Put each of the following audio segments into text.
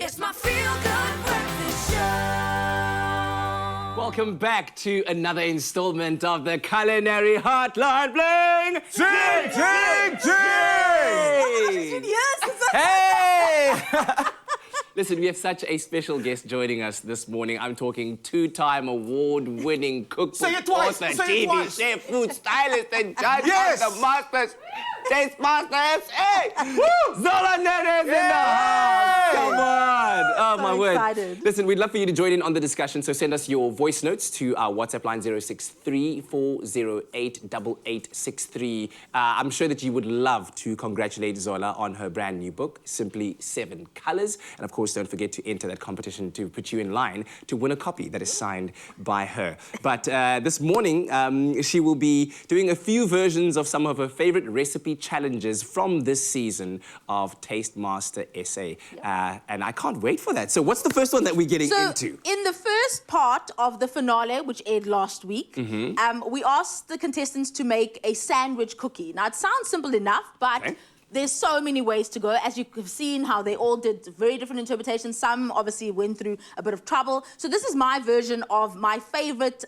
It's my feel-good breakfast show. Welcome back to another installment of the Culinary Hotline. Bling! Ting, ting, ting! Hey! Listen, we have such a special guest joining us this morning. I'm talking two-time award-winning cookbook Say it twice, author, say it TV twice. chef, food stylist, and judge Yes. of the Masters. Taste Masters, hey! Woo! Zola Nene in the house! Come on! Oh, my word. Excited. Listen, we'd love for you to join in on the discussion, so send us your voice notes to our WhatsApp line 063-408-8863. I'm sure that you would love to congratulate Zola on her brand new book, Simply 7 Colors. And of course, don't forget to enter that competition to put you in line to win a copy that is signed by her. But this morning, she will be doing a few versions of some of her favorite recipe challenges from this season of Taste Master SA. And I can't wait for that. So what's the first one that we're getting into? In the first part of the finale, which aired last week, we asked the contestants to make a sandwich cookie. Now, it sounds simple enough, but there's so many ways to go. As you have seen how they all did very different interpretations. Some obviously went through a bit of trouble. So this is my version of my favorite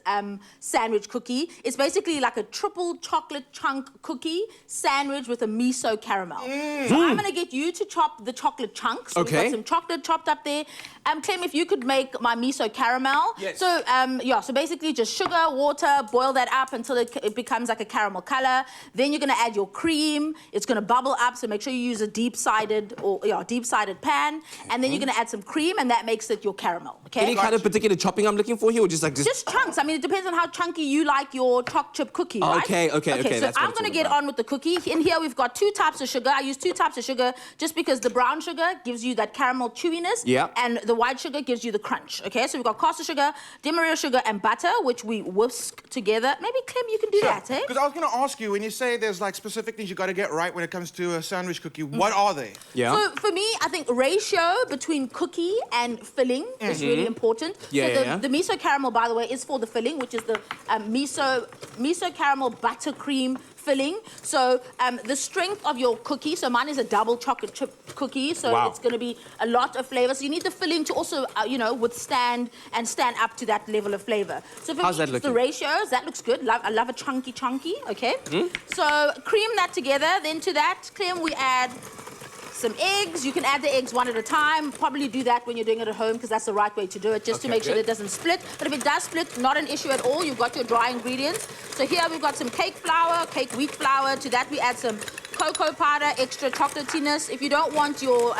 sandwich cookie. It's basically like a triple chocolate chunk cookie sandwich with a miso caramel. So I'm gonna get you to chop the chocolate chunks. So we've got some chocolate chopped up there. Clem, if you could make my miso caramel. Yes. So, so basically just sugar, water, boil that up until it becomes like a caramel color. Then you're gonna add your cream. It's gonna bubble up. So make sure you use a deep-sided pan, and then you're going to add some cream, and that makes it your caramel. Okay. Any kind of particular chopping I'm looking for here, or just like just chunks? I mean, it depends on how chunky you like your choc chip cookie, right? Okay. So That's I'm going to get on with the cookie. In here, we've got 2 types of sugar. I use 2 types of sugar just because the brown sugar gives you that caramel chewiness, and the white sugar gives you the crunch. Okay. So we've got caster sugar, demerara sugar, and butter, which we whisk together. Maybe Clem, you can do that, eh? Because I was going to ask you, when you say there's like specific things you got to get right when it comes to a sandwich cookie, what are they? So for me, I think ratio between cookie and filling is really important. The miso caramel, by the way, is for the filling, which is the miso caramel buttercream filling. So the strength of your cookie, so mine is a double chocolate chip cookie, so it's going to be a lot of flavor. So you need the filling to also, withstand and stand up to that level of flavor. So for me, it's the ratios. That looks good. I love a chunky, okay? So cream that together. Then to that, Clem, we add some eggs. You can add the eggs one at a time. Probably do that when you're doing it at home because that's the right way to do it, just to make sure that it doesn't split. But if it does split, not an issue at all. You've got your dry ingredients. So here we've got some cake flour, cake wheat flour. To that we add some cocoa powder, extra chocolatiness. If you don't want your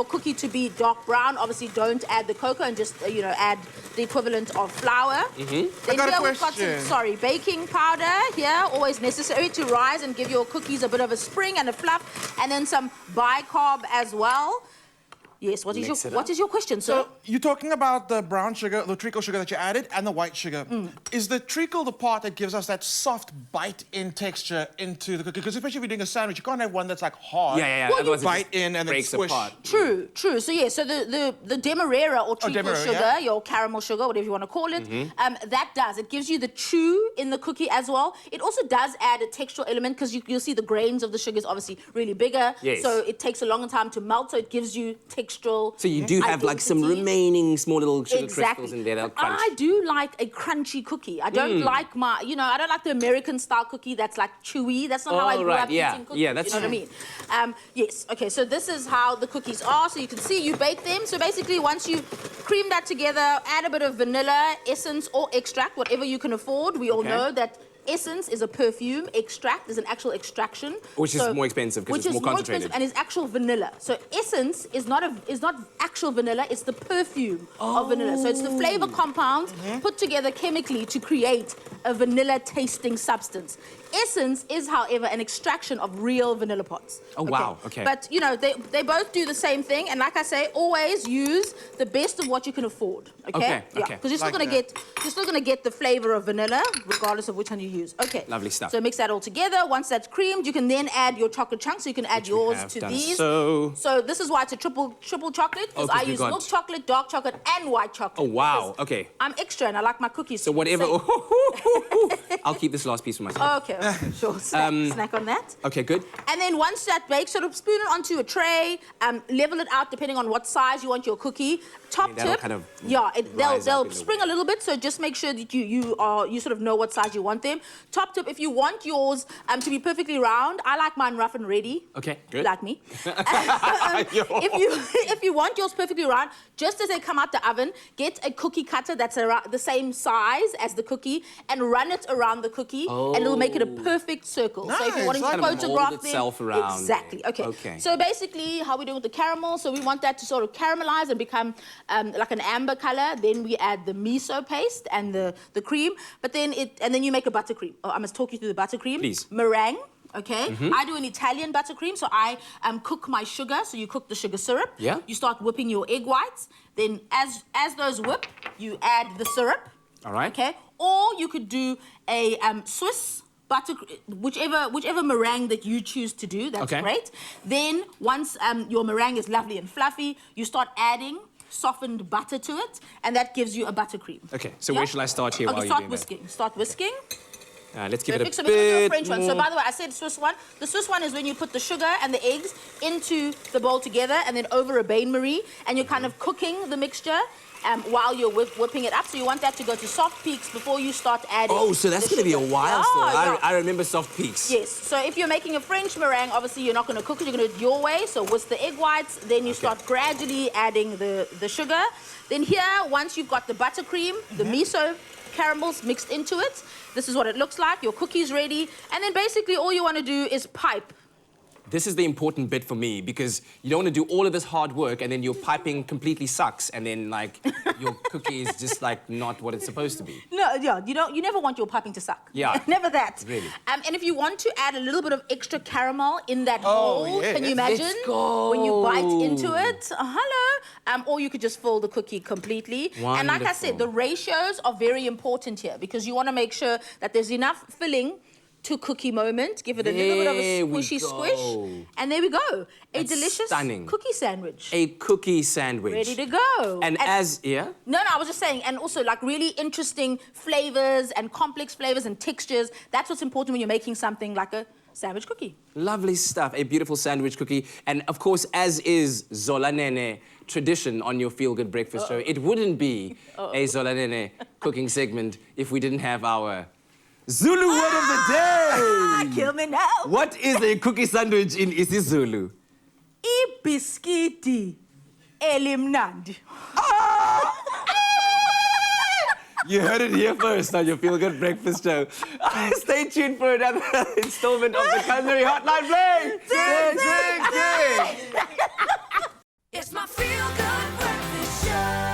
cookie to be dark brown, obviously don't add the cocoa and just add the equivalent of flour. Then here we've got some baking powder here, always necessary to rise and give your cookies a bit of a spring and a fluff, and then some bicarb as well. Yes, what is your question, sir? So you're talking about the brown sugar, the treacle sugar that you added, and the white sugar. Is the treacle the part that gives us that soft bite-in texture into the cookie? Because especially if you're doing a sandwich, you can't have one that's like hard. Well, you bite in and then squish. Apart. True. So so the demerara or treacle sugar, your caramel sugar, whatever you want to call it, it gives you the chew in the cookie as well. It also does add a textural element because you'll see the grains of the sugar is obviously really bigger. So it takes a longer time to melt, so it gives you textural. So you do have like some remaining small little sugar crystals in there that'll crunch. I do like a crunchy cookie. I don't like I don't like the American style cookie that's like chewy. That's not how I grew up eating cookies. Yeah, that's you know what I mean? Yes. Okay. So this is how the cookies are. So you can see you bake them. So basically, once you cream that together, add a bit of vanilla essence or extract, whatever you can afford. We all know that essence is a perfume. Extract is an actual extraction, which is more expensive because it's more concentrated, and is actual vanilla. So essence is not actual vanilla. It's the perfume of vanilla. So it's the flavor compounds put together chemically to create a vanilla tasting substance. Essence is, however, an extraction of real vanilla pods. Oh, wow. Okay. But they both do the same thing, and like I say, always use the best of what you can afford. Okay. Because you're still gonna get the flavor of vanilla regardless of which one you use. Okay. Lovely stuff. So mix that all together. Once that's creamed, you can then add your chocolate chunks. So you can add yours to these. So this is why it's a triple chocolate, because I use milk chocolate, dark chocolate, and white chocolate. Oh wow. Okay. I'm extra, and I like my cookies. So whatever. I'll keep this last piece for myself. Okay. Sure. Snack on that. Okay, good. And then once that bakes, sort of spoon it onto a tray, level it out depending on what size you want your cookie. Top tip, kind of they'll spring a little bit, so just make sure that you sort of know what size you want them. Top tip, if you want yours to be perfectly round, I like mine rough and ready. Okay, good. Like me. if you want yours perfectly round, just as they come out the oven, get a cookie cutter that's around the same size as the cookie and run it around the cookie, and it'll make it a perfect circle. Nice. So if you're wanting to Kind of photograph mold them, itself around exactly. there. Okay. Okay. So basically, how we do with the caramel? So we want that to sort of caramelize and become like an amber color. Then we add the miso paste and the cream, but then you make a buttercream. Oh, I must talk you through the buttercream. Please. Meringue. Okay, I do an Italian buttercream, so I cook my sugar. So you cook the sugar syrup. Yeah. You start whipping your egg whites. Then as those whip, you add the syrup. All right. Okay. Or you could do a Swiss butter, whichever meringue that you choose to do. That's great. Then once your meringue is lovely and fluffy, you start adding softened butter to it, and that gives you a buttercream. Okay. So where shall I start here? Okay, while start you're doing whisking. Start whisking. Let's give it a So bit we're gonna do a French more. one. So by the way, I said Swiss one. The Swiss one is when you put the sugar and the eggs into the bowl together and then over a bain-marie, and you're kind of cooking the mixture while you're whipping it up. So you want that to go to soft peaks before you start adding. Oh, so that's going to be a while still. I remember soft peaks. Yes. So if you're making a French meringue, obviously you're not going to cook it. You're going to do it your way. So with the egg whites, then you start gradually adding the sugar. Then here, once you've got the buttercream, the miso caramels mixed into it, this is what it looks like. Your cookie's ready. And then basically all you want to do is pipe. This is the important bit for me, because you don't want to do all of this hard work and then your piping completely sucks, and then like your cookie is just like not what it's supposed to be. No, yeah, you never want your piping to suck. Yeah. Never that. Really. And if you want to add a little bit of extra caramel in that bowl, yeah. can you imagine? Let's go. When you bite into it, hello. Or you could just fill the cookie completely. And like I said, the ratios are very important here, because you want to make sure that there's enough filling to cookie moment. Give it a little bit of a squishy squish. And there we go. A delicious cookie sandwich. A cookie sandwich. Ready to go. And No, I was just saying, and also like really interesting flavors and complex flavors and textures. That's what's important when you're making something like a sandwich cookie. Lovely stuff. A beautiful sandwich cookie. And of course, as is Zola Nene tradition on your Feel Good Breakfast show, it wouldn't be a Zola Nene cooking segment if we didn't have our Zulu word of the day! Kill me now. What is a cookie sandwich in isiZulu? Ibiskiti elimnandi. You heard it here first on your Feel Good Breakfast show. Stay tuned for another installment of the Culinary Hotline Play. Ding, ding, ding. It's my Feel Good Breakfast Show.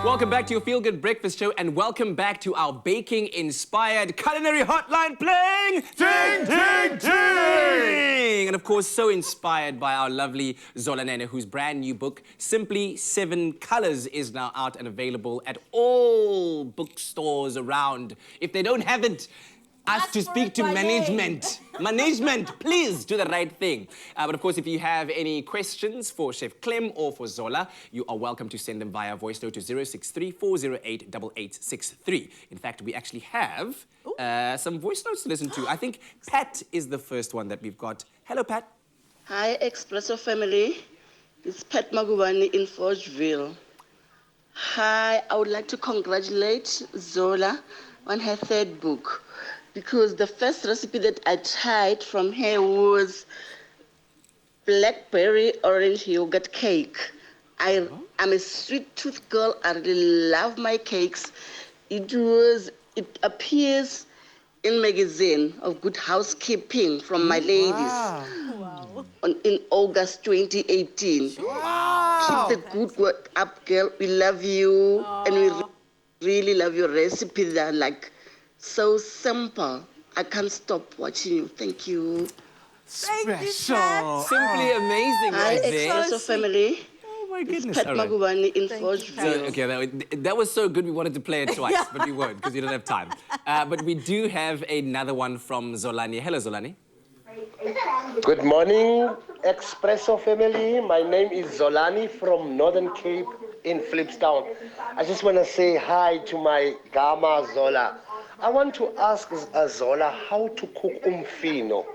Welcome back to your Feel Good Breakfast show, and welcome back to our baking-inspired Culinary Hotline playing Ding, Ding, Ding! And of course, so inspired by our lovely Zola Nene, whose brand new book, Simply 7 Colors, is now out and available at all bookstores around. If they don't have it, ask to speak to management. Management, please do the right thing. But of course, if you have any questions for Chef Clem or for Zola, you are welcome to send them via voice note to 063-408-8863. In fact, we actually have some voice notes to listen to. I think Pat is the first one that we've got. Hello, Pat. Hi, Expresso family. It's Pat Magubani in Forgeville. Hi, I would like to congratulate Zola on her 3rd book, because the first recipe that I tried from her was blackberry orange yogurt cake. I'm a sweet tooth girl. I really love my cakes. It appears in magazine of Good Housekeeping from my ladies in August 2018. Wow. Keep the good work up, girl. We love you. And we really love your recipe. They're like so simple. I can't stop watching you. Thank you. Special. Simply amazing Hi, right there. Expresso family. Oh my goodness. Pat All right. Magubani in Forgeville. Okay, that was so good we wanted to play it twice, but we won't because we don't have time. But we do have another one from Zolani. Hello, Zolani. Good morning, Expresso family. My name is Zolani from Northern Cape in Flipstown. I just want to say hi to my Gama Zola. I want to ask Zola how to cook umfino.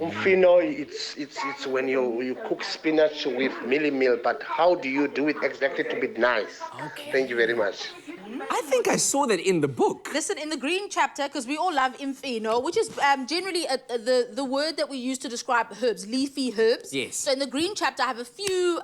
Umfino, it's when you cook spinach with mealy meal, but how do you do it exactly to be nice? Okay. Thank you very much. I think I saw that in the book. Listen, in the green chapter, because we all love infino, which is generally the word that we use to describe herbs, leafy herbs. Yes. So in the green chapter, I have a few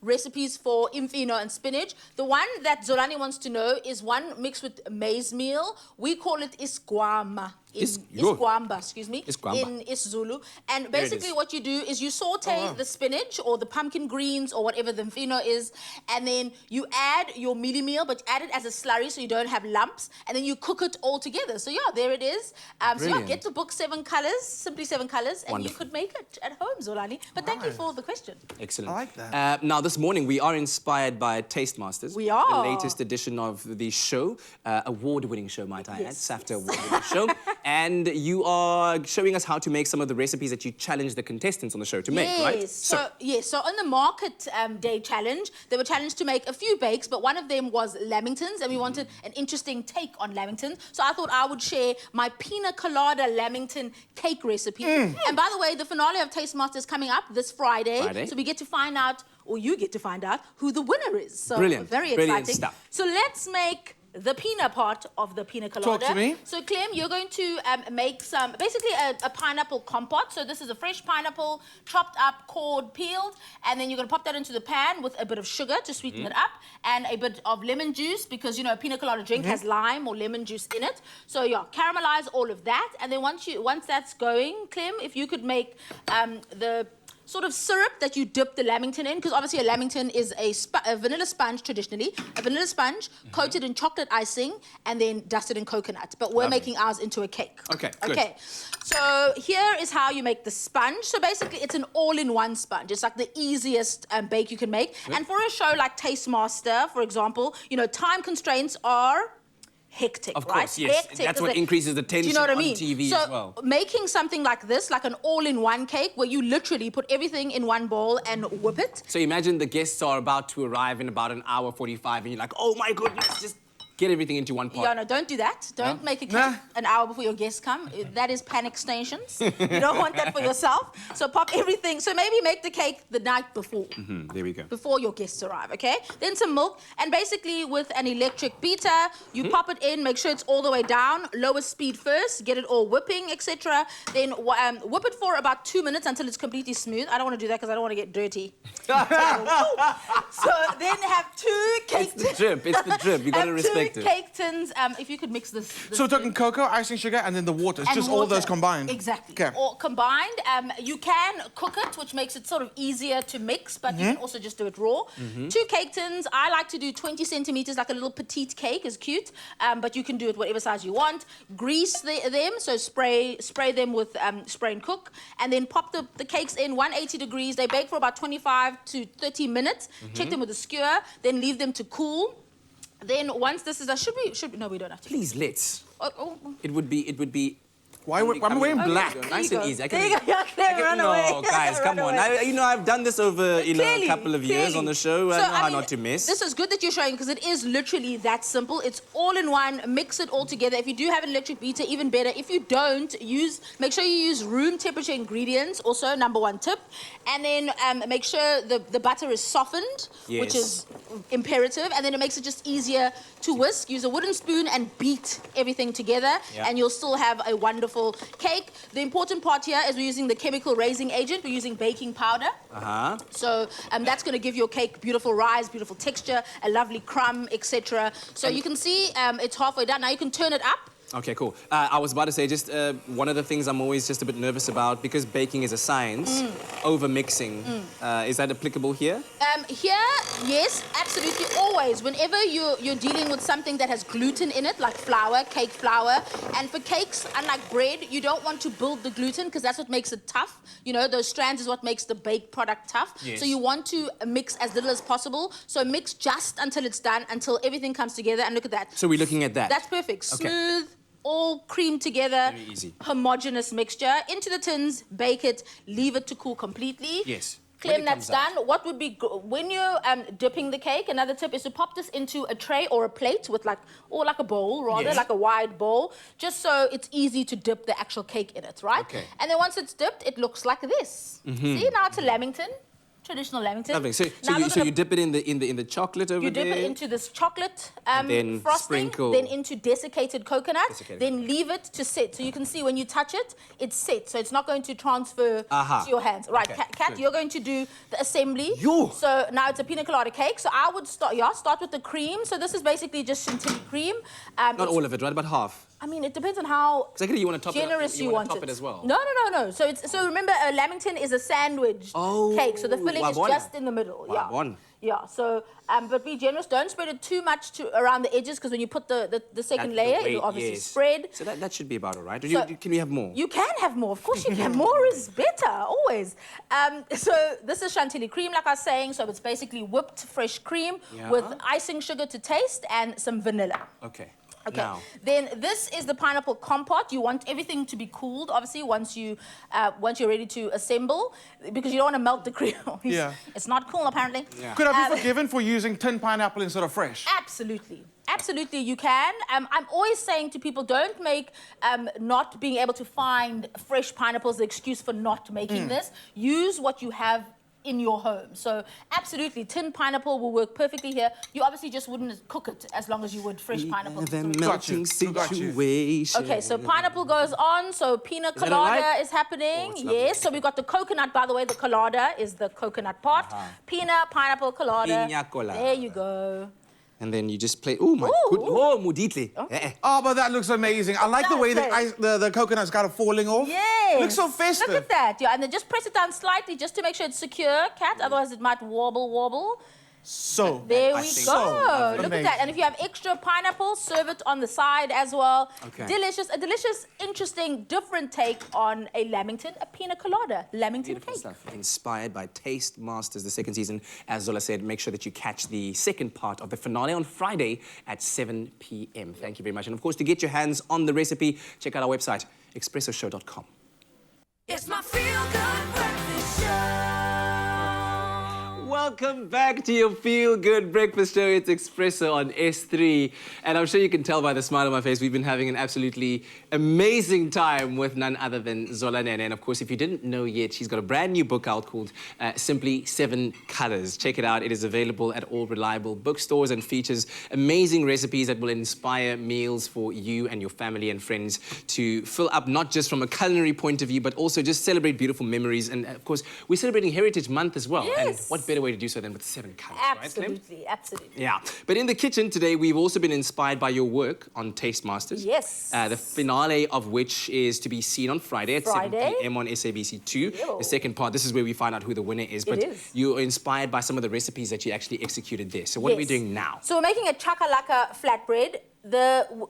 recipes for infino and spinach. The one that Zolani wants to know is one mixed with maize meal. We call it iskwama. Iskwamba, excuse me, in isiZulu. And basically what you do is you saute the spinach or the pumpkin greens or whatever the mfino is, and then you add your mealy meal, but add it as a slurry so you don't have lumps, and then you cook it all together. So yeah, there it is. So yeah, get the book 7 Colors, simply 7 Colors, and you could make it at home, Zolani. But thank you for the question. Excellent. I like that. Now, this morning, we are inspired by Taste Masters. We are. The latest edition of the show, award-winning show, might I add, SAFTA award-winning show. And you are showing us how to make some of the recipes that you challenge the contestants on the show to make, right? So on the market day challenge, they were challenged to make a few bakes, but one of them was lamingtons, and we wanted an interesting take on lamingtons. So I thought I would share my Pina colada lamington cake recipe. And by the way, the finale of Taste Masters is coming up this Friday. So we get to find out, or you get to find out, who the winner is. So Brilliant. Very exciting. Brilliant stuff. So let's make the Pina part of the Pina colada. Talk to me. So Clem, you're going to make some, basically a pineapple compote. So this is a fresh pineapple, chopped up, cored, peeled, and then you're going to pop that into the pan with a bit of sugar to sweeten it up, and a bit of lemon juice, because, you know, a Pina colada drink has lime or lemon juice in it. So yeah, caramelize all of that, and then once that's going, Clem, if you could make the sort of syrup that you dip the lamington in, because obviously a lamington is a vanilla sponge traditionally, a vanilla sponge coated in chocolate icing and then dusted in coconut. But we're making ours into a cake. Okay, good. Okay, so here is how you make the sponge. So basically it's an all-in-one sponge. It's like the easiest bake you can make. And for a show like Taste Master, for example, you know, time constraints are hectic, of course, right? yes. Hectic, that's what increases the tension, do you know what I mean? on TV so as well. Making something like this, like an all-in-one cake, where you literally put everything in one bowl and whip it. So imagine the guests are about to arrive in about an hour 45 and you're like, oh my goodness, just get everything into one pot. Yeah, no, don't do that. Don't make a cake an hour before your guests come. That is panic stations. You don't want that for yourself. So pop everything. So maybe make the cake the night before. There we go. Before your guests arrive, okay? Then some milk. And basically with an electric beater, you pop it in, make sure it's all the way down, lowest speed first, get it all whipping, etc. Then whip it for about 2 minutes until it's completely smooth. I don't want to do that because I don't want to get dirty. So then have 2 cake tins. It's the drip. It's the drip. You got to respect it. Cake tins, if you could mix this So we're talking cocoa, icing sugar, and then the water. It's just all those combined. Exactly. Okay. All combined. You can cook it, which makes it sort of easier to mix, but you can also just do it raw. 2 cake tins. I like to do 20 centimeters, like a little petite cake is cute, but you can do it whatever size you want. Grease them, so spray them with spray and cook, and then pop the cakes in 180 degrees. They bake for about 25 to 30 minutes. Check them with a skewer, then leave them to cool. Then once this is should we? No, we don't have to. Please, let's. It would be. Why I'm wearing black? Nice and easy. There you go. Run away. No, guys, come on. I've done this over a couple of years on the show. I know how not to miss. This is good that you're showing, because it is literally that simple. It's all in one. Mix it all together. If you do have an electric beater, even better. If you don't, make sure you use room temperature ingredients. Also, #1 tip. And then make sure the butter is softened, which is imperative. And then it makes it just easier to whisk. Use a wooden spoon and beat everything together, and you'll still have a wonderful cake. The important part here is we're using the chemical raising agent. We're using baking powder. So that's going to give your cake beautiful rise, beautiful texture, a lovely crumb, etc. So you can see it's halfway done. Now you can turn it up. Okay, cool. I was about to say, just one of the things I'm always just a bit nervous about, because baking is a science, over-mixing. Is that applicable here? Here, yes, absolutely, always. Whenever you're dealing with something that has gluten in it, like flour, cake flour, and for cakes, unlike bread, you don't want to build the gluten, because that's what makes it tough. You know, those strands is what makes the baked product tough. Yes. So you want to mix as little as possible. So mix just until it's done, until everything comes together, and look at that. So we're looking at that. That's perfect. Okay. Smooth, all creamed together, very easy. homogeneous mixture. Into the tins, bake it, leave it to cool completely. Yes. Clem, that's done. What would be when you're dipping the cake? Another tip is to pop this into a tray or a plate with like a bowl rather, like a wide bowl, just so it's easy to dip the actual cake in it, right? Okay. And then once it's dipped, it looks like this. See, now it's a lamington. Traditional lamington. Lovely. So you dip it in the chocolate over there. You dip it into this chocolate then frosting, sprinkle. then into desiccated coconut, then leave it to set. So you can see when you touch it, it's set. So it's not going to transfer to your hands. Right, Okay, Kat, you're going to do the assembly. Yo. So now it's a pina colada cake. So I would start with the cream. So this is basically just chantilly cream. Not all of it, right? About half. I mean, it depends on how Exactly, you want to top generous it up, you want top it as well. No. So remember, a lamington is a sandwich cake. So the filling is just in the middle. Yeah. So, but be generous. Don't spread it too much around the edges, because when you put the second layer, it'll obviously spread. So that should be about all right. So can we have more? You can have more. Of course you can. More is better, always. So this is chantilly cream, like I was saying. So it's basically whipped fresh cream with icing sugar to taste and some vanilla. Okay. Okay. Now. Then this is the pineapple compote. You want everything to be cooled, obviously, once you're ready to assemble, because you don't want to melt the cream. It's not cool, apparently. Yeah. Could I be forgiven for using tin pineapple instead of fresh? Absolutely. Absolutely, you can. I'm always saying to people, don't make not being able to find fresh pineapples the excuse for not making this. Use what you have in your home. So absolutely, tin pineapple will work perfectly here. You obviously just wouldn't cook it as long as you would fresh pineapple. The melting situation. Okay, so pineapple goes on. So pina colada is happening. Yes, so we've got the coconut, by the way. The colada is the coconut part. Pina, pineapple, colada. Pina colada. There you go. And then you just play. Oh my goodness! Oh, muditli. Oh, but that looks amazing. I like the way the coconut's kind of falling off. Yes. Looks so festive. Look at that. Yeah, and then just press it down slightly just to make sure it's secure, Kat. Otherwise, it might wobble. So there we go. Look amazing. at that. And if you have extra pineapple, serve it on the side as well. Okay. Delicious. A delicious, interesting, different take on a lamington, a pina colada lamington Beautiful cake. stuff. Inspired by Taste Masters, the second season. As Zola said, make sure that you catch the second part of the finale on Friday at 7 p.m. Thank you very much. And of course, to get your hands on the recipe, check out our website, expressoshow.com. It's my feel-good breakfast show. Welcome back to your feel-good breakfast show. It's Expresso on S3. And I'm sure you can tell by the smile on my face, we've been having an absolutely amazing time with none other than Zola Nene. And of course, if you didn't know yet, she's got a brand new book out called Simply 7 Colors. Check it out. It is available at all reliable bookstores and features amazing recipes that will inspire meals for you and your family and friends to fill up, not just from a culinary point of view, but also just celebrate beautiful memories. And of course, we're celebrating Heritage Month as well. Yes. And what better way to do so than with 7 colors, Absolutely, right, absolutely. Yeah. But in the kitchen today, we've also been inspired by your work on Taste Masters. Yes. The finale of which is to be seen on Friday at 7 p.m. on SABC2. The second part, this is where we find out who the winner is. But you're inspired by some of the recipes that you actually executed there. So what are we doing now? So we're making a Chakalaka flatbread.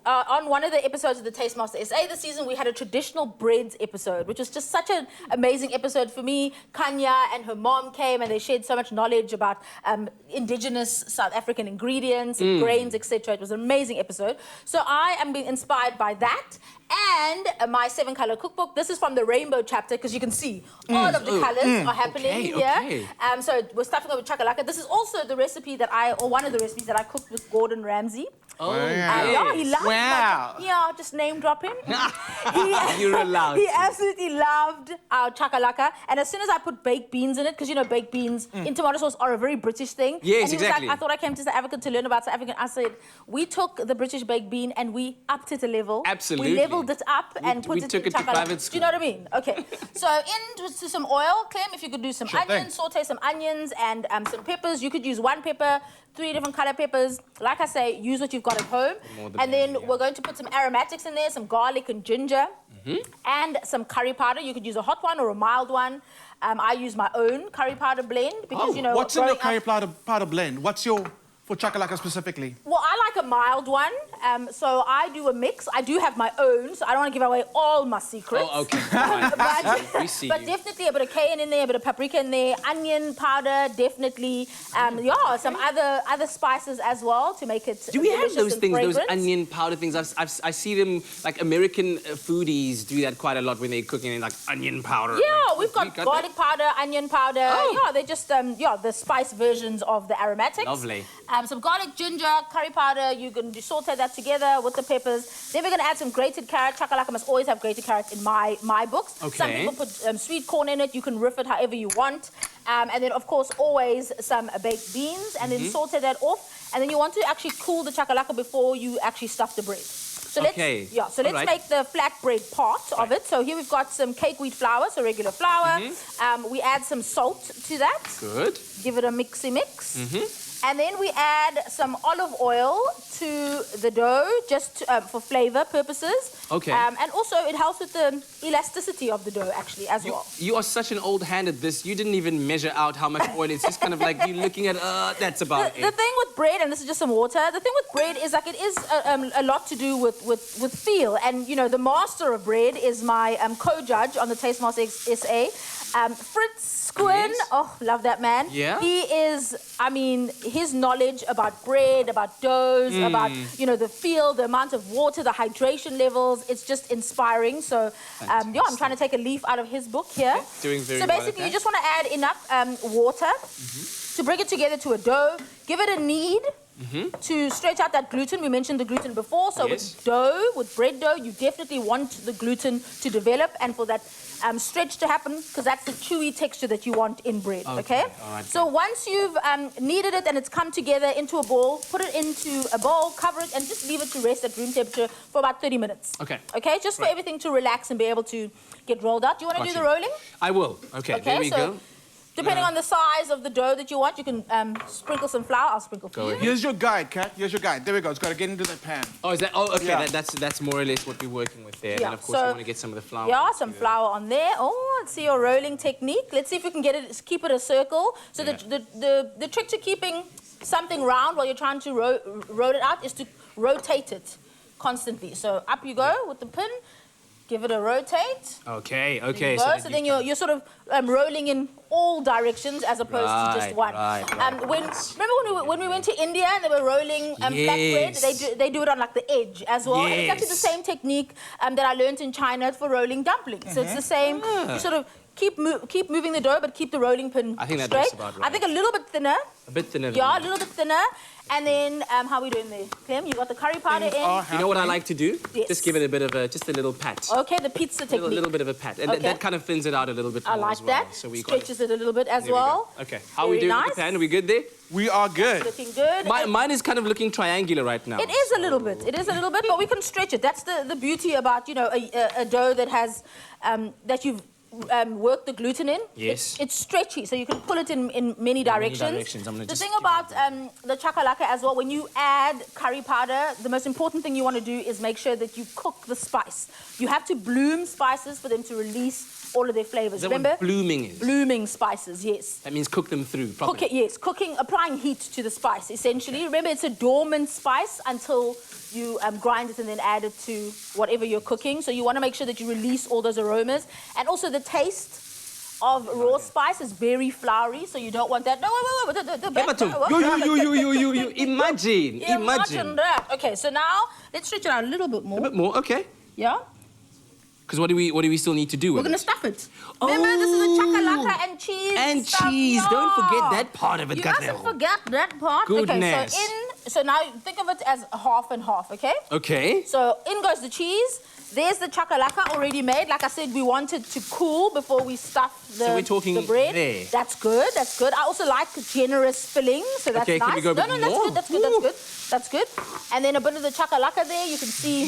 On one of the episodes of the Taste Master SA this season, we had a traditional breads episode, which was just such an amazing episode for me. Kanya and her mom came and they shared so much knowledge about indigenous South African ingredients and grains, etc. It was an amazing episode. So I am being inspired by that and my 7-color cookbook. This is from the rainbow chapter, because you can see all of the colors are happening here. So we're stuffing over chakalaka. This is also the recipe or one of the recipes that I cooked with Gordon Ramsay. Oh, yeah, he loved just name drop him. You're allowed. He absolutely loved our chakalaka. And as soon as I put baked beans in it, because you know baked beans in tomato sauce are a very British thing. Yes, and he was exactly. like, I thought I came to South Africa to learn about South African. I said, we took the British baked bean and we upped it a level. Absolutely. We leveled it up and put it in to private chakalaka. school. Do you know what I mean? Okay. So into some oil, Clem, if you could do some onions, saute some onions and some peppers. You could use 1 pepper, 3 different color peppers. Like I say, use what you've got at home. And then we're going to put some aromatics in there, some garlic and ginger, and some curry powder. You could use a hot one or a mild one. I use my own curry powder blend because, you know... What's in your curry powder blend? What's your... For chakalaka specifically? Well, I like a mild one. So I do a mix. I do have my own, so I don't want to give away all my secrets. Oh, okay. Right. but see but you. definitely a bit of cayenne in there, a bit of paprika in there, onion powder, definitely. Yeah, some other spices as well to make it Do we have those things, those fragrant. onion powder things? I see them, like American foodies do that quite a lot when they're cooking in like onion powder. Yeah, Like, we've got garlic powder, onion powder. Oh. Yeah, they're just the spice versions of the aromatics. Lovely. Some garlic, ginger, curry powder. You can saute that together with the peppers. Then we're going to add some grated carrot. Chakalaka must always have grated carrot in my books. Okay. Some people put sweet corn in it. You can riff it however you want. And then, of course, always some baked beans. And then saute that off. And then you want to actually cool the chakalaka before you actually stuff the bread. So let's make the flatbread part of it. So here we've got some cake wheat flour, so regular flour. We add some salt to that. Good. Give it a mixy mix. And then we add some olive oil to the dough, just for flavor purposes. Okay. And also it helps with the elasticity of the dough, actually, as well. You are such an old hand at this. You didn't even measure out how much oil. It's just kind of like you looking at, that's about The thing with bread, and this is just some water, the thing with bread is like it is a lot to do with feel. And, you know, the master of bread is my co-judge on the Taste Master SA, Fritz Squin. Yes. Oh, love that man. Yeah. He is, I mean, his knowledge about bread, about doughs, about, you know, the feel, the amount of water, the hydration levels, it's just inspiring. So, yeah, I'm trying to take a leaf out of his book here. Okay. Doing very so well at basically, that. you just want to add enough water to bring it together to a dough. Give it a knead to stretch out that gluten. We mentioned the gluten before. So with dough, with bread dough, you definitely want the gluten to develop and for that stretch to happen, because that's the chewy texture that you want in bread, okay? All right, so once you've kneaded it and it's come together into a ball, put it into a bowl, cover it, and just leave it to rest at room temperature for about 30 minutes. Okay. Okay, just for everything to relax and be able to get rolled out. Do you want to do the rolling? I will. Okay, there we go. Depending on the size of the dough that you want, you can sprinkle some flour. I'll sprinkle for you. Here's your guide, Kat. Here's your guide. There we go. It's got to get into the pan. Oh, is that? Oh, okay. Yeah. That's more or less what we're working with there. Yeah, And of course, so- I want to get some of the flour. Yeah, some flour on there. Oh, let's see your rolling technique. Let's see if we can get it, keep it a circle. So the trick to keeping something round while you're trying to roll it out is to rotate it constantly. So up you go with the pin. Give it a rotate. Okay. There you go. So then you're sort of rolling in all directions as opposed to just one. Remember when we went to India and they were rolling flatbread? They do it on like the edge as well. And it's actually the same technique that I learned in China for rolling dumplings. So it's the same. You sort of keep moving the dough, but keep the rolling pin I think that straight. looks about right. I think a little bit thinner. A bit thinner. Yeah, a little bit thinner. And then, how are we doing there? Clem, you got the curry powder in. You know what I like to do? Yes. Just give it a bit of just a little pat. Okay, the pizza technique. A little bit of a pat. And that kind of thins it out a little bit more I like as well. that. So we Stretches it a little bit as well. Okay. How are we Very doing with nice. the pan? Are we good there? We are good. Looking good. Mine is kind of looking triangular right now. It is a little bit. It is a little bit, but we can stretch it. That's the beauty about, you know, a dough that has, that you've worked the gluten in. Yes. It's stretchy, so you can pull it in many directions. I'm gonna The just thing give about the chakalaka as well, when you add curry powder, the most important thing you want to do is make sure that you cook the spice. You have to bloom spices for them to release all of their flavors. Is that Remember? what blooming is? Blooming spices, yes. That means cook them through properly. Cook it, yes. Applying heat to the spice, essentially. Remember, it's a dormant spice until you grind it and then add it to whatever you're cooking. So you want to make sure that you release all those aromas. And also the taste of raw spice is very floury, so you don't want that. No, You. Imagine. that. Okay, so now let's stretch it out a little bit more. A bit more, okay. Yeah? Because what do we still need to do We're with going to it? stuff it. Remember, this is a chakalaka and cheese And stuff. cheese. Don't Yeah. forget that part of it, You Katlego. mustn't forget that part. Goodness. Okay, so now think of it as half and half, okay? Okay. So in goes the cheese. There's the chakalaka already made. Like I said, we want it to cool before we stuff So we're talking the bread. there. That's good. That's good. I also like generous filling, so that's Okay, nice. can we go a bit no, that's more? good. That's good. That's good. That's good. And then a bit of the chakalaka there. You can see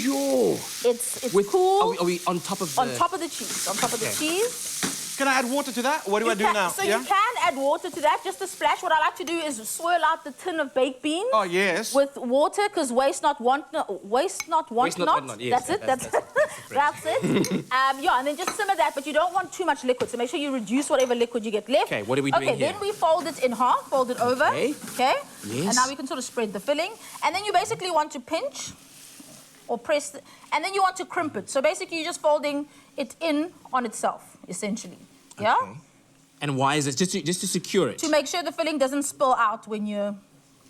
it's cool. Are we on top of the... On top of the cheese. On top of the cheese. Can I add water to that? What do I do now? So you can add water to that, just a splash. What I like to do is swirl out the tin of baked beans. Oh, yes. With water, because waste not, want not. Waste not, want not. Yes, That's it. That's it. Yeah, and then just simmer that, but you don't want too much liquid. So make sure you reduce whatever liquid you get left. Okay, what are we doing here? here? Then we fold it in half, fold it over. Okay. Okay. Yes. And now we can sort of spread the filling. And then you basically want to pinch or press, and then you want to crimp it. So basically, you're just folding it in on itself, essentially. Yeah? Okay. And why is it? Just to secure it? To make sure the filling doesn't spill out when you're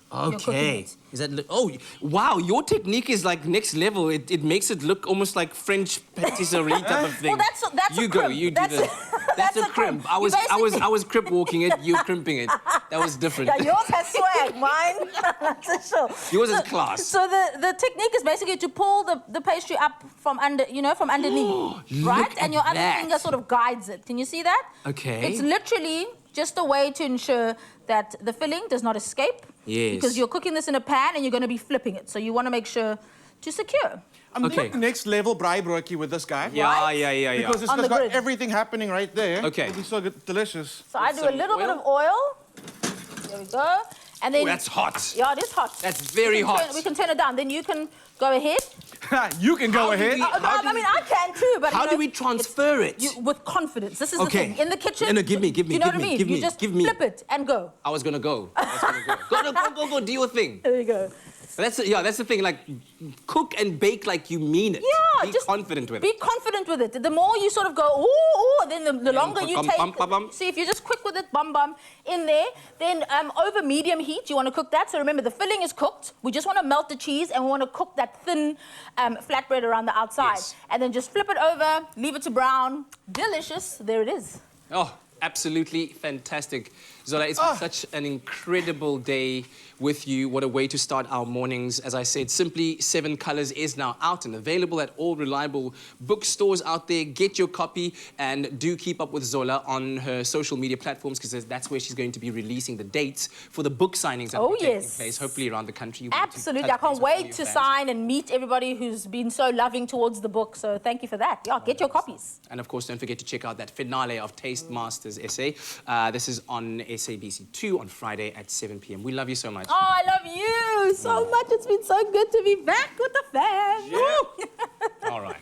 cooking Okay. it. Is that? Oh, wow! Your technique is like next level. It makes it look almost like French patisserie type of thing. Well, that's you a go. crimp. You do That's the. That's a crimp. I was crip walking it. You crimping it. That was different. Yeah, yours has swag. Mine, that's for sure. Yours is class. So the technique is basically to pull the pastry up from under, from underneath, right? And your other finger sort of guides it. Can you see that? Okay. It's literally just a way to ensure that the filling does not escape. Yes. Because you're cooking this in a pan and you're going to be flipping it. So you want to make sure to secure. I'm doing the next level braai broodjie with this guy. Yeah. Because this On guy's the got grid. everything happening right there. Okay. It'll be so good, delicious. So I do a little bit of oil. There we go. And then That's hot. Yeah, it is hot. That's very hot. We can turn it down. Then you can go ahead. You can go ahead. I mean, I can too, but How do we transfer it? with confidence. This is the thing. In the kitchen. No, give me. You know what I mean? Give me. You just Give me. flip it and go. I was gonna go. Go. Do your thing. There you go. That's the thing. Like, cook and bake like you mean it. Yeah, Be just confident with Be it. confident with it. The more you sort of go, ooh, then the longer you take. See, if you're just quick with it, bum, in there, then over medium heat, you want to cook that. So remember, the filling is cooked. We just want to melt the cheese, and we want to cook that thin flatbread around the outside. Yes. And then just flip it over, leave it to brown. Delicious. There it is. Oh, absolutely fantastic. Zola, it's been such an incredible day with you. What a way to start our mornings. As I said, Simply 7 Colors is now out and available at all reliable bookstores out there. Get your copy and do keep up with Zola on her social media platforms, because that's where she's going to be releasing the dates for the book signings that will be taking place, hopefully around the country. Absolutely. I can't wait to sign and meet everybody who's been so loving towards the book. So thank you for that. Yeah, get your copies. And of course, don't forget to check out that finale of Taste Masters SA. This is on SABC2 on Friday at 7 p.m. We love you so much. Oh, I love you so much. It's been so good to be back with the fam. Yeah. All right.